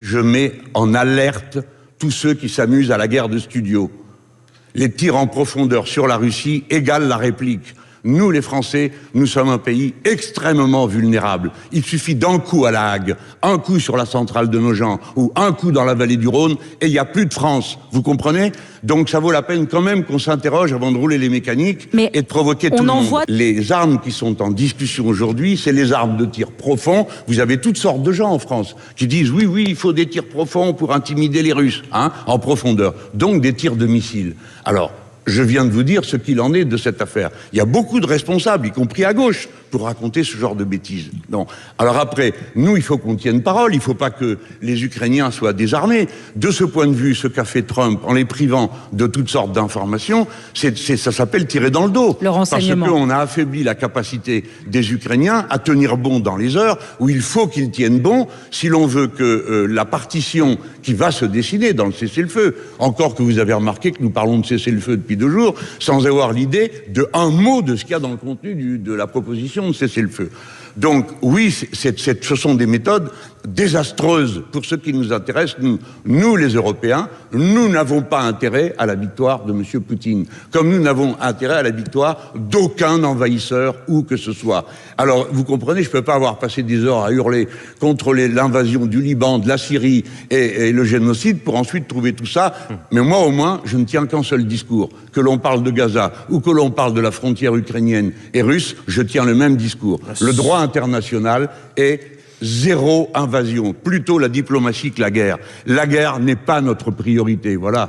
Je mets en alerte tous ceux qui s'amusent à la guerre de studio. Les tirs en profondeur sur la Russie égalent la réplique. Nous, les Français, nous sommes un pays extrêmement vulnérable. Il suffit d'un coup à La Hague, un coup sur la centrale de Nogent ou un coup dans la vallée du Rhône et il n'y a plus de France. Vous comprenez? Donc ça vaut la peine quand même qu'on s'interroge avant de rouler les mécaniques et de provoquer tout le monde. Les armes qui sont en discussion aujourd'hui, c'est les armes de tir profond. Vous avez toutes sortes de gens en France qui disent oui, il faut des tirs profonds pour intimider les Russes, en profondeur. Donc des tirs de missiles. Alors, je viens de vous dire ce qu'il en est de cette affaire. Il y a beaucoup de responsables, y compris à gauche, pour raconter ce genre de bêtises. Non. Alors après, nous, il faut qu'on tienne parole. Il ne faut pas que les Ukrainiens soient désarmés. De ce point de vue, ce qu'a fait Trump en les privant de toutes sortes d'informations, ça s'appelle tirer dans le dos. Le renseignement. Parce qu'on a affaibli la capacité des Ukrainiens à tenir bon dans les heures où il faut qu'ils tiennent bon si l'on veut que la partition qui va se dessiner dans le cessez-le-feu, encore que vous avez remarqué que nous parlons de cessez-le-feu depuis 2 jours, sans avoir l'idée de un mot de ce qu'il y a dans le contenu de la proposition de cessez-le-feu. Donc oui, ce sont des méthodes désastreuses pour ce qui nous intéresse. Nous les Européens, nous n'avons pas intérêt à la victoire de M. Poutine, comme nous n'avons intérêt à la victoire d'aucun envahisseur où que ce soit. Alors, vous comprenez, je ne peux pas avoir passé des heures à hurler contre l'invasion du Liban, de la Syrie et le génocide pour ensuite trouver tout ça. Mais moi, au moins, je ne tiens qu'un seul discours. Que l'on parle de Gaza ou que l'on parle de la frontière ukrainienne et russe, je tiens le même discours. Le droit international est zéro invasion, plutôt la diplomatie que la guerre. La guerre n'est pas notre priorité, voilà.